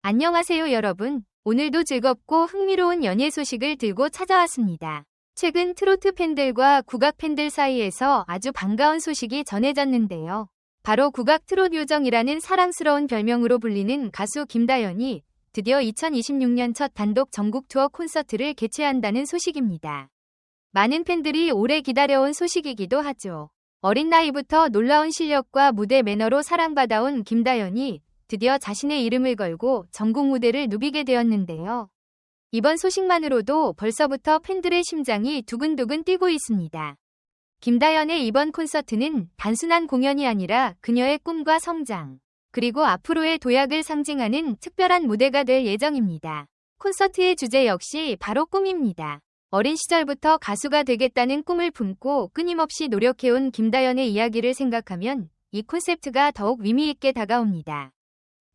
안녕하세요 여러분. 오늘도 즐겁고 흥미로운 연예 소식을 들고 찾아왔습니다. 최근 트로트 팬들과 국악 팬들 사이에서 아주 반가운 소식이 전해졌는데요. 바로 국악 트롯 요정이라는 사랑스러운 별명으로 불리는 가수 김다연이 드디어 2026년 첫 단독 전국 투어 콘서트를 개최한다는 소식입니다. 많은 팬들이 오래 기다려온 소식이기도 하죠. 어린 나이부터 놀라운 실력과 무대 매너로 사랑받아온 김다연이 드디어 자신의 이름을 걸고 전국 무대를 누비게 되었는데요. 이번 소식만으로도 벌써부터 팬들의 심장이 두근두근 뛰고 있습니다. 김다연의 이번 콘서트는 단순한 공연이 아니라 그녀의 꿈과 성장, 그리고 앞으로의 도약을 상징하는 특별한 무대가 될 예정입니다. 콘서트의 주제 역시 바로 꿈입니다. 어린 시절부터 가수가 되겠다는 꿈을 품고 끊임없이 노력해온 김다연의 이야기를 생각하면 이 콘셉트가 더욱 의미있게 다가옵니다.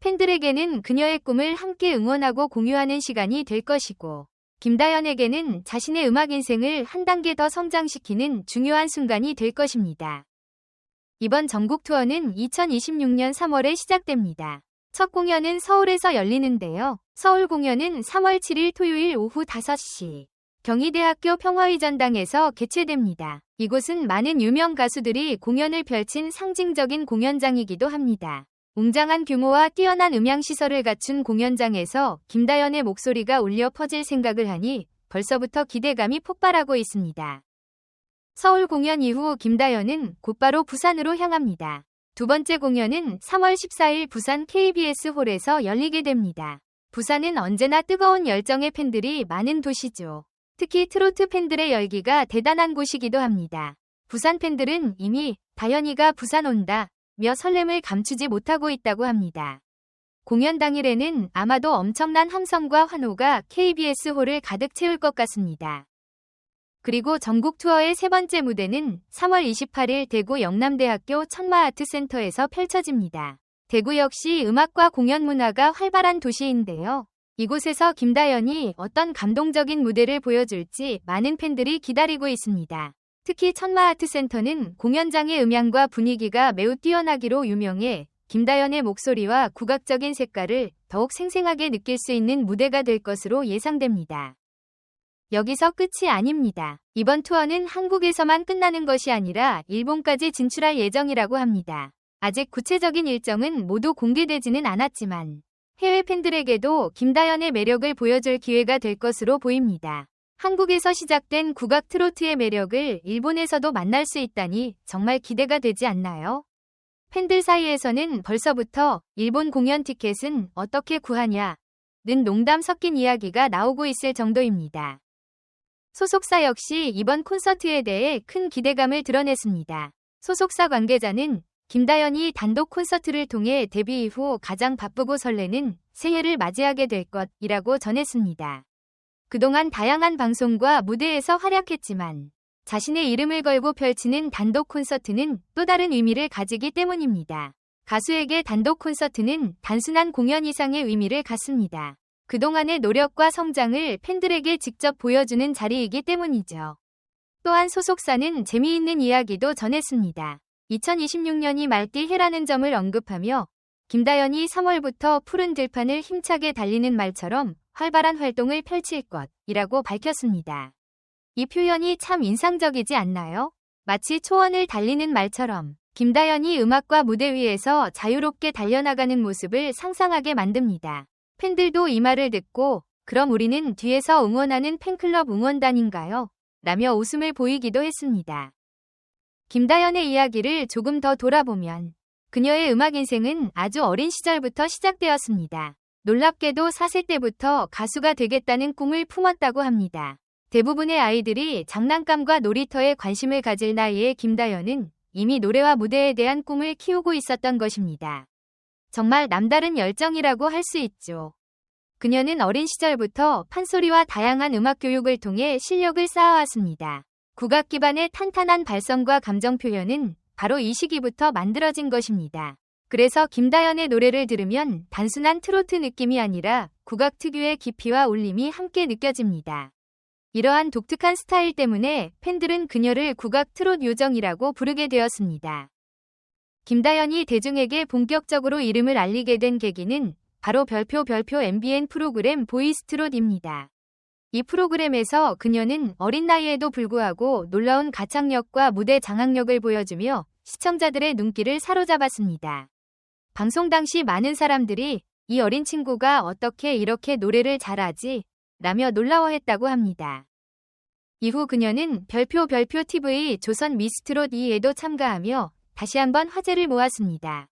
팬들에게는 그녀의 꿈을 함께 응원하고 공유하는 시간이 될 것이고, 김다연에게는 자신의 음악 인생을 한 단계 더 성장시키는 중요한 순간이 될 것입니다. 이번 전국 투어는 2026년 3월에 시작됩니다. 첫 공연은 서울에서 열리는데요. 서울 공연은 3월 7일 토요일 오후 5시 경희대학교 평화의전당에서 개최됩니다. 이곳은 많은 유명 가수들이 공연을 펼친 상징적인 공연장이기도 합니다. 웅장한 규모와 뛰어난 음향시설을 갖춘 공연장에서 김다연의 목소리가 울려 퍼질 생각을 하니 벌써부터 기대감이 폭발하고 있습니다. 서울 공연 이후 김다연은 곧바로 부산으로 향합니다. 두 번째 공연은 3월 14일 부산 KBS 홀에서 열리게 됩니다. 부산은 언제나 뜨거운 열정의 팬들이 많은 도시죠. 특히 트로트 팬들의 열기가 대단한 곳이기도 합니다. 부산 팬들은 이미 다연이가 부산 온다 며 설렘을 감추지 못하고 있다고 합니다. 공연 당일에는 아마도 엄청난 함성과 환호가 KBS 홀을 가득 채울 것 같습니다. 그리고 전국 투어의 세 번째 무대는 3월 28일 대구 영남대학교 천마아트센터에서 펼쳐집니다. 대구 역시 음악과 공연 문화가 활발한 도시인데요. 이곳에서 김다연이 어떤 감동적인 무대를 보여줄지 많은 팬들이 기다리고 있습니다. 특히 천마아트센터는 공연장의 음향과 분위기가 매우 뛰어나기로 유명해 김다연의 목소리와 국악적인 색깔을 더욱 생생하게 느낄 수 있는 무대가 될 것으로 예상됩니다. 여기서 끝이 아닙니다. 이번 투어는 한국에서만 끝나는 것이 아니라 일본까지 진출할 예정이라고 합니다. 아직 구체적인 일정은 모두 공개되지는 않았지만 해외 팬들에게도 김다연의 매력을 보여줄 기회가 될 것으로 보입니다. 한국에서 시작된 국악 트로트의 매력을 일본에서도 만날 수 있다니 정말 기대가 되지 않나요? 팬들 사이에서는 벌써부터 일본 공연 티켓은 어떻게 구하냐는 농담 섞인 이야기가 나오고 있을 정도입니다. 소속사 역시 이번 콘서트에 대해 큰 기대감을 드러냈습니다. 소속사 관계자는 김다연이 단독 콘서트를 통해 데뷔 이후 가장 바쁘고 설레는 새해를 맞이하게 될 것이라고 전했습니다. 그동안 다양한 방송과 무대에서 활약했지만 자신의 이름을 걸고 펼치는 단독 콘서트는 또 다른 의미를 가지기 때문입니다. 가수에게 단독 콘서트는 단순한 공연 이상의 의미를 갖습니다. 그동안의 노력과 성장을 팬들에게 직접 보여주는 자리이기 때문이죠. 또한 소속사는 재미있는 이야기도 전했습니다. 2026년이 말띠 해라는 점을 언급하며 김다연이 3월부터 푸른 들판을 힘차게 달리는 말처럼 활발한 활동을 펼칠 것이라고 밝혔습니다. 이 표현이 참 인상적이지 않나요? 마치 초원을 달리는 말처럼 김다연이 음악과 무대 위에서 자유롭게 달려나가는 모습을 상상하게 만듭니다. 팬들도 이 말을 듣고 그럼 우리는 뒤에서 응원하는 팬클럽 응원단인가요? 라며 웃음을 보이기도 했습니다. 김다연의 이야기를 조금 더 돌아보면 그녀의 음악 인생은 아주 어린 시절부터 시작되었습니다. 놀랍게도 4세 때부터 가수가 되겠다는 꿈을 품었다고 합니다. 대부분의 아이들이 장난감과 놀이터에 관심을 가질 나이에 김다연은 이미 노래와 무대에 대한 꿈을 키우고 있었던 것입니다. 정말 남다른 열정이라고 할 수 있죠. 그녀는 어린 시절부터 판소리와 다양한 음악 교육을 통해 실력을 쌓아왔습니다. 국악 기반의 탄탄한 발성과 감정 표현은 바로 이 시기부터 만들어진 것입니다. 그래서 김다연의 노래를 들으면 단순한 트로트 느낌이 아니라 국악 특유의 깊이와 울림이 함께 느껴집니다. 이러한 독특한 스타일 때문에 팬들은 그녀를 국악 트롯 요정이라고 부르게 되었습니다. 김다연이 대중에게 본격적으로 이름을 알리게 된 계기는 바로 별표 MBN 프로그램 보이스트롯입니다. 이 프로그램에서 그녀는 어린 나이에도 불구하고 놀라운 가창력과 무대 장악력을 보여주며 시청자들의 눈길을 사로잡았습니다. 방송 당시 많은 사람들이 이 어린 친구가 어떻게 이렇게 노래를 잘하지? 라며 놀라워했다고 합니다. 이후 그녀는 별표 TV 조선 미스트롯 2에도 참가하며 다시 한번 화제를 모았습니다.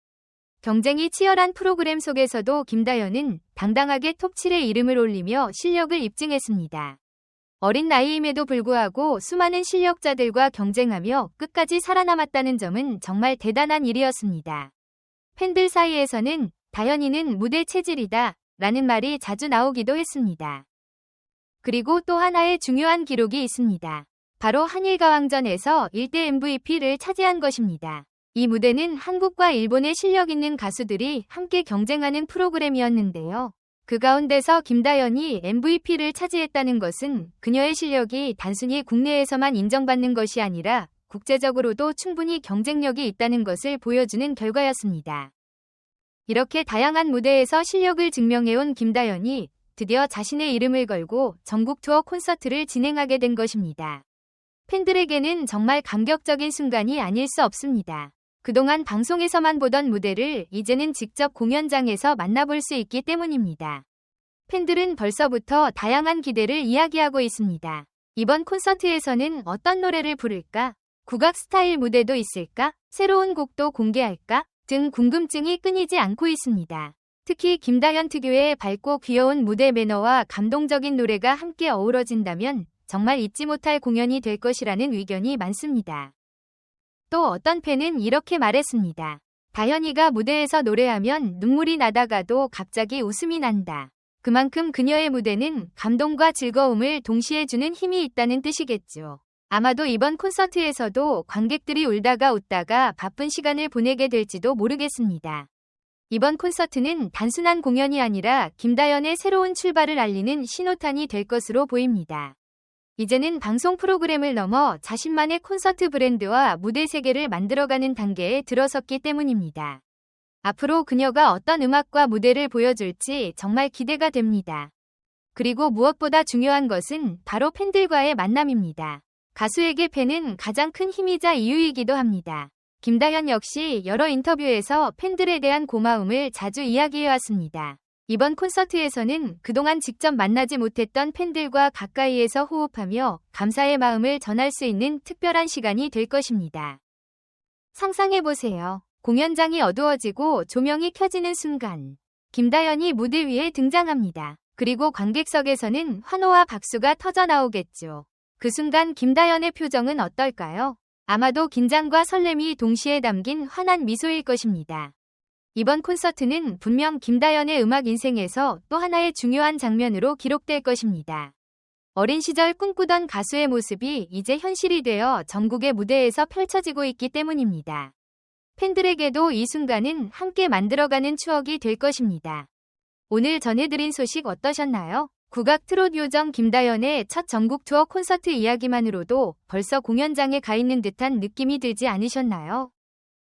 경쟁이 치열한 프로그램 속에서도 김다연은 당당하게 톱7에 이름을 올리며 실력을 입증했습니다. 어린 나이임에도 불구하고 수많은 실력자들과 경쟁하며 끝까지 살아남았다는 점은 정말 대단한 일이었습니다. 팬들 사이에서는 다연이는 무대 체질이다 라는 말이 자주 나오기도 했습니다. 그리고 또 하나의 중요한 기록이 있습니다. 바로 한일가왕전에서 1대 MVP를 차지한 것입니다. 이 무대는 한국과 일본의 실력 있는 가수들이 함께 경쟁하는 프로그램이었는데요. 그 가운데서 김다연이 MVP를 차지했다는 것은 그녀의 실력이 단순히 국내에서만 인정받는 것이 아니라 국제적으로도 충분히 경쟁력이 있다는 것을 보여주는 결과였습니다. 이렇게 다양한 무대에서 실력을 증명해온 김다연이 드디어 자신의 이름을 걸고 전국 투어 콘서트를 진행하게 된 것입니다. 팬들에게는 정말 감격적인 순간이 아닐 수 없습니다. 그동안 방송에서만 보던 무대를 이제는 직접 공연장에서 만나볼 수 있기 때문입니다. 팬들은 벌써부터 다양한 기대를 이야기하고 있습니다. 이번 콘서트에서는 어떤 노래를 부를까? 국악 스타일 무대도 있을까? 새로운 곡도 공개할까? 등 궁금증이 끊이지 않고 있습니다. 특히 김다연 특유의 밝고 귀여운 무대 매너와 감동적인 노래가 함께 어우러진다면 정말 잊지 못할 공연이 될 것이라는 의견이 많습니다. 또 어떤 팬은 이렇게 말했습니다. 다연이가 무대에서 노래하면 눈물이 나다가도 갑자기 웃음이 난다. 그만큼 그녀의 무대는 감동과 즐거움을 동시에 주는 힘이 있다는 뜻이겠죠. 아마도 이번 콘서트에서도 관객들이 울다가 웃다가 바쁜 시간을 보내게 될지도 모르겠습니다. 이번 콘서트는 단순한 공연이 아니라 김다연의 새로운 출발을 알리는 신호탄이 될 것으로 보입니다. 이제는 방송 프로그램을 넘어 자신만의 콘서트 브랜드와 무대 세계를 만들어가는 단계에 들어섰기 때문입니다. 앞으로 그녀가 어떤 음악과 무대를 보여줄지 정말 기대가 됩니다. 그리고 무엇보다 중요한 것은 바로 팬들과의 만남입니다. 가수에게 팬은 가장 큰 힘이자 이유이기도 합니다. 김다연 역시 여러 인터뷰에서 팬들에 대한 고마움을 자주 이야기해왔습니다. 이번 콘서트에서는 그동안 직접 만나지 못했던 팬들과 가까이에서 호흡하며 감사의 마음을 전할 수 있는 특별한 시간이 될 것입니다. 상상해보세요. 공연장이 어두워지고 조명이 켜지는 순간 김다연이 무대 위에 등장합니다. 그리고 관객석에서는 환호와 박수가 터져나오겠죠. 그 순간 김다연의 표정은 어떨까요? 아마도 긴장과 설렘이 동시에 담긴 환한 미소일 것입니다. 이번 콘서트는 분명 김다연의 음악 인생에서 또 하나의 중요한 장면으로 기록될 것입니다. 어린 시절 꿈꾸던 가수의 모습이 이제 현실이 되어 전국의 무대에서 펼쳐지고 있기 때문입니다. 팬들에게도 이 순간은 함께 만들어가는 추억이 될 것입니다. 오늘 전해드린 소식 어떠셨나요? 국악 트롯 요정 김다연의 첫 전국 투어 콘서트 이야기만으로도 벌써 공연장에 가 있는 듯한 느낌이 들지 않으셨나요?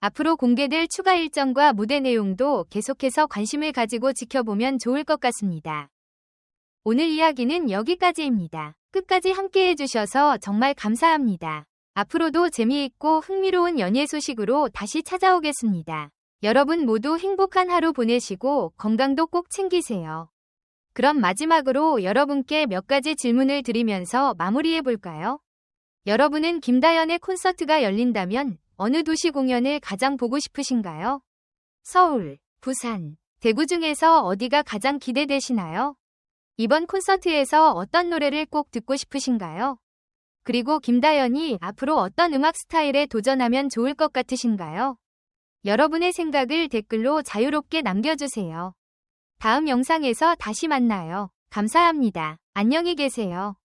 앞으로 공개될 추가 일정과 무대 내용도 계속해서 관심을 가지고 지켜보면 좋을 것 같습니다. 오늘 이야기는 여기까지입니다. 끝까지 함께 해주셔서 정말 감사합니다. 앞으로도 재미있고 흥미로운 연예 소식으로 다시 찾아오겠습니다. 여러분 모두 행복한 하루 보내시고 건강도 꼭 챙기세요. 그럼 마지막으로 여러분께 몇 가지 질문을 드리면서 마무리해볼까요? 여러분은 김다연의 콘서트가 열린다면 어느 도시 공연을 가장 보고 싶으신가요? 서울, 부산, 대구 중에서 어디가 가장 기대되시나요? 이번 콘서트에서 어떤 노래를 꼭 듣고 싶으신가요? 그리고 김다연이 앞으로 어떤 음악 스타일에 도전하면 좋을 것 같으신가요? 여러분의 생각을 댓글로 자유롭게 남겨주세요. 다음 영상에서 다시 만나요. 감사합니다. 안녕히 계세요.